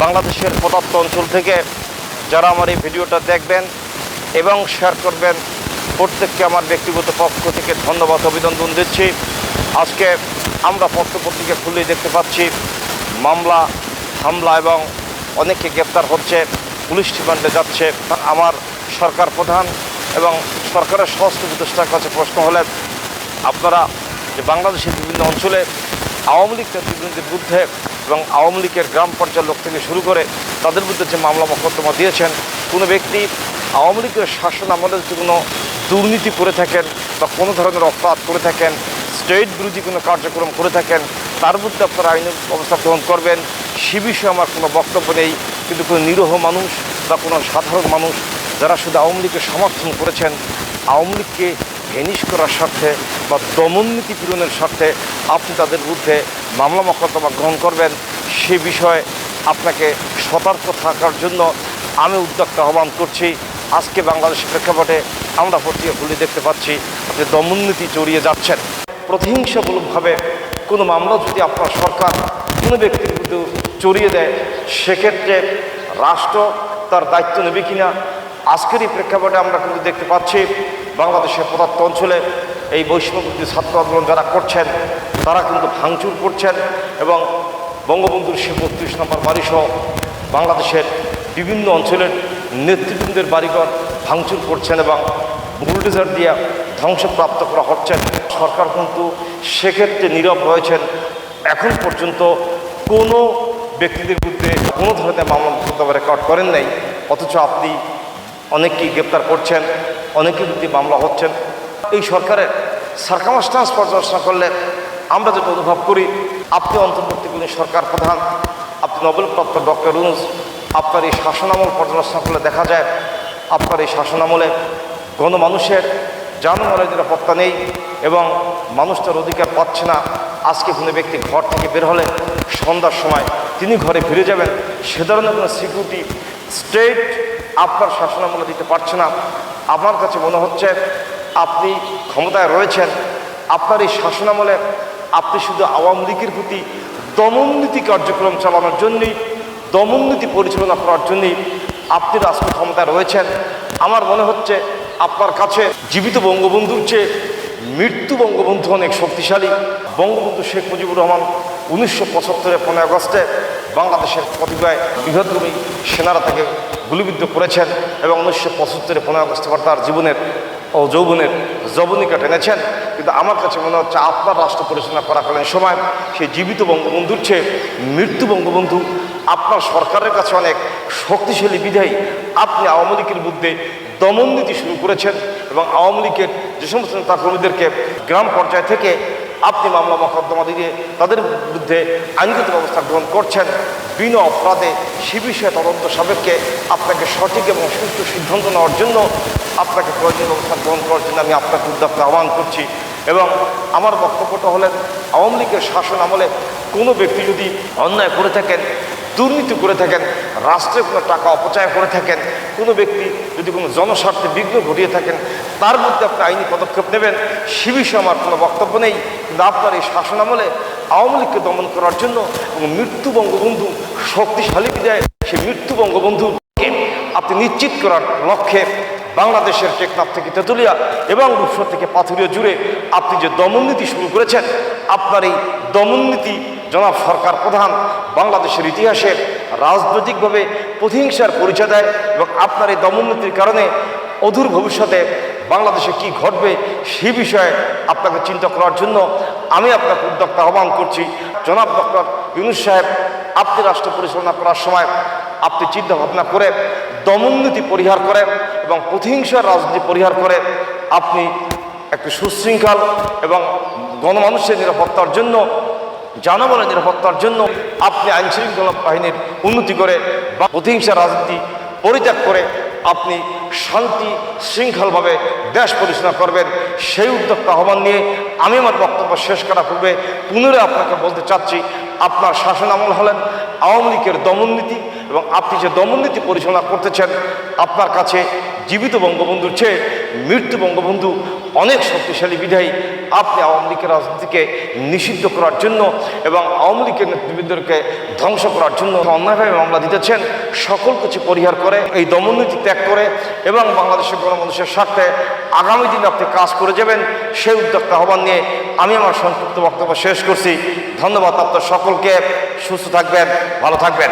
বাংলাদেশের প্রদত্ত অঞ্চল থেকে যারা আমার এই ভিডিওটা দেখবেন এবং শেয়ার করবেন, প্রত্যেককে আমার ব্যক্তিগত পক্ষ থেকে ধন্যবাদ অভিনন্দন দিচ্ছি। আজকে আমরা পত্রপত্রিকা খুললেই দেখতে পাচ্ছি মামলা, হামলা এবং অনেকে গ্রেপ্তার হচ্ছে, পুলিশ রিমান্ডে যাচ্ছে। আমার সরকার প্রধান এবং সরকারের স্বরাষ্ট্র উপদেষ্টার কাছে প্রশ্ন হলে, আপনারা যে বাংলাদেশের বিভিন্ন অঞ্চলে আওয়ামী লীগ নেতৃবৃন্দের বিরুদ্ধে এবং আওয়ামী লীগের গ্রাম পর্যায়ের লোক থেকে শুরু করে তাদের বিরুদ্ধে যে মামলা মোকদ্দমা দিয়েছেন, কোনো ব্যক্তি আওয়ামী লীগের শাসন আমলে যদি কোনো দুর্নীতি করে থাকেন বা কোনো ধরনের অপরাধ করে থাকেন, স্টেট বিরোধী কোনো কার্যক্রম করে থাকেন, তার বিরুদ্ধে আপনারা আইনি ব্যবস্থা গ্রহণ করবেন, সে বিষয়ে আমার কোনো বক্তব্য নেই। কিন্তু কোনো নিরীহ মানুষ বা কোনো সাধারণ মানুষ যারা শুধু আওয়ামী লীগকে সমর্থন করেছেন, আওয়ামী লীগকে ভেনিশ করার স্বার্থে বা দমননীতি পূরণের স্বার্থে আপনি তাদের বিরুদ্ধে মামলা মোকদ্দমা গ্রহণ করবেন, সে বিষয়ে আপনাকে সতর্ক থাকার জন্য আমি উদ্যোক্তা আহ্বান করছি। আজকে বাংলাদেশের প্রেক্ষাপটে আমরা পত্রিকা খুলে দেখতে পাচ্ছি যে দমননীতি জড়িয়ে যাচ্ছেন। প্রতিহিংসামূলকভাবে কোনো মামলা যদি আপনার সরকার কোনো ব্যক্তির বিরুদ্ধে চড়িয়ে দেয়, সেক্ষেত্রে রাষ্ট্র তার দায়িত্ব নেবে কিনা, আজকের এই প্রেক্ষাপটে আমরা কিন্তু দেখতে পাচ্ছি বাংলাদেশের প্রদত্ত অঞ্চলে এই বৈষম্যবিরোধী ছাত্র আন্দোলন যারা করছেন তারা কিন্তু ভাঙচুর করছেন এবং বঙ্গবন্ধুর ৩২ নম্বর বাড়িসহ বাংলাদেশের বিভিন্ন অঞ্চলের নেতৃবৃন্দের বাড়িঘর ভাঙচুর করছেন এবং বুলডোজার দিয়ে ধ্বংসপ্রাপ্ত করা হচ্ছেন। সরকার কিন্তু সেক্ষেত্রে নীরব রয়েছেন। এখন পর্যন্ত কোনো ব্যক্তিদের বিরুদ্ধে কোনো ধরনের মামলা মোকদ্দমা রেকর্ড করেন নাই, অথচ আপনি অনেককেই গ্রেপ্তার করছেন, অনেকের বিরুদ্ধে মামলা হচ্ছেন। এই সরকারের সার্কামস্টান্স পর্যালোচনা করলে আমরা যেটা অনুভব করি, আপনি অন্তর্বর্তীকালীন সরকার প্রধান, আপনি নোবেলপ্রাপ্ত ডক্টর ইউনূস, আপনার এই শাসনামল পর্যালোচনা করলে দেখা যায় আপনার এই শাসনামলে গণমানুষের জানমালের নিরাপত্তা নেই এবং মানুষ তার অধিকার পাচ্ছে না। আজকে কোনো ব্যক্তি ঘর থেকে বের হলে সন্ধ্যার সময় তিনি ঘরে ফিরে যাবেন, সে ধরনের কোনো সিকিউরিটি স্টেট আপনার শাসনামলে দিতে পারছে না। আমার কাছে মনে হচ্ছে আপনি ক্ষমতায় রয়েছেন, আপনার এই শাসনামলে আপনি শুধু আওয়ামী লীগের প্রতি দমননীতি কার্যক্রম চালানোর জন্যই, দমননীতি পরিচালনা করার জন্যই আপনি রাষ্ট্র ক্ষমতায় রয়েছেন। আমার মনে হচ্ছে আপনার কাছে জীবিত বঙ্গবন্ধুর চেয়ে মৃত্যু বঙ্গবন্ধু অনেক শক্তিশালী। বঙ্গবন্ধু শেখ মুজিবুর রহমান 1975-এর 15 আগস্টে বাংলাদেশের কতিপয় বৃহৎভূমি সেনারা তাকে গুলিবিদ্ধ করেছেন এবং 1975-এর 15 আগস্ট তার জীবনের ও যৌবনের জবনিকা টেনেছেন। কিন্তু আমার কাছে মনে হচ্ছে আপনার রাষ্ট্র পরিচালনা করাকালীন সময় সেই জীবিত বঙ্গবন্ধুর চেয়ে মৃত্যু বঙ্গবন্ধু আপনার সরকারের কাছে অনেক শক্তিশালী বিধায়ী আপনি আওয়ামী লীগের বিরুদ্ধে দমননীতি শুরু করেছেন এবং আওয়ামী লীগের যে সমস্ত নেতা কর্মীদেরকে গ্রাম পর্যায় থেকে আপনি মামলা মোকদ্দমা দিয়ে তাদের বিরুদ্ধে আইনগত ব্যবস্থা গ্রহণ করছেন বিনা অপরাধে। সে বিষয়ে তদন্ত সাপেক্ষে আপনাকে সঠিক এবং সুষ্ঠু সিদ্ধান্ত নেওয়ার জন্য আপনাকে প্রয়োজনীয় ব্যবস্থা গ্রহণ করার জন্য আমি আপনাকে উদ্যোক্তা আহ্বান করছি। এবং আমার বক্তব্যটা হলেন, আওয়ামী লীগের শাসন আমলে কোনো ব্যক্তি যদি অন্যায় করে থাকেন, দুর্নীতি করে থাকেন, রাষ্ট্রে কোনো টাকা অপচয় করে থাকেন, কোনো ব্যক্তি যদি কোনো জনস্বার্থে বিঘ্ন ঘটিয়ে থাকেন, তার মধ্যে আপনি আইনি পদক্ষেপ নেবেন, সে বিষয়ে আমার কোনো বক্তব্য নেই। কিন্তু আপনার এই শাসন আমলে আওয়ামী লীগকে দমন করার জন্য এবং মৃত্যু বঙ্গবন্ধু শক্তিশালী বিদায় সেই মৃত্যু বঙ্গবন্ধুকে আপনি নিশ্চিত করার লক্ষ্যে বাংলাদেশের টেকনাফ থেকে তেঁতুলিয়া এবং রূপসর থেকে পাথুরিয়া জুড়ে আপনি যে দমননীতি শুরু করেছেন, আপনার এই দমননীতি জনাব সরকার প্রধান বাংলাদেশের ইতিহাসে রাজনৈতিকভাবে প্রতিহিংসার পরিচয় দেয় এবং আপনার এই দমননীতির কারণে অদূর ভবিষ্যতে বাংলাদেশে কি ঘটবে সেই বিষয়ে আপনাকে চিন্তা করার জন্য আমি আপনাকে উদ্যোক্তা আহ্বান করছি। জনাব ডক্টর ইউনূস সাহেব, আপনি রাষ্ট্র পরিচালনা করার সময় আপনি চিন্তা ভাবনা করে দমননীতি পরিহার করে এবং প্রতিহিংসার রাজনীতি পরিহার করে আপনি একটি সুশৃঙ্খল এবং গণমানুষের নিরাপত্তার জন্য, জনগণের নিরাপত্তার জন্য আপনি আইনশৃঙ্খলা বাহিনীর উন্নতি করে বা প্রতিহিংসার রাজনীতি পরিত্যাগ করে আপনি শান্তি শৃঙ্খলভাবে দেশ পরিচালনা করবেন, সেই উদ্যোক্তা আহ্বান নিয়ে আমি আমার বক্তব্য শেষ করা পূর্বে পুনরায় আপনাকে বলতে চাচ্ছি, আপনার শাসন আমল হলেন আওয়ামী লীগের দমননীতি এবং আপনি যে দমননীতি পরিচালনা করতেছেন, আপনার কাছে জীবিত বঙ্গবন্ধুর চেয়ে মৃত্যু বঙ্গবন্ধু অনেক শক্তিশালী বিধায়ী আপনি আওয়ামী লীগের রাজনীতিকে নিষিদ্ধ করার জন্য এবং আওয়ামী লীগের নেতৃবৃন্দকে ধ্বংস করার জন্য অন্যায়ভাবে মামলা দিতেছেন। সকল কিছু পরিহার করে এই দমননীতি ত্যাগ করে এবং বাংলাদেশের গণমানুষের স্বার্থে আগামী দিনে আপনি কাজ করে যাবেন, সেই উদ্যোক্তা আহ্বান নিয়ে আমি আমার সংক্ষিপ্ত বক্তব্য শেষ করছি। ধন্যবাদ আপনার সকলকে। সুস্থ থাকবেন, ভালো থাকবেন।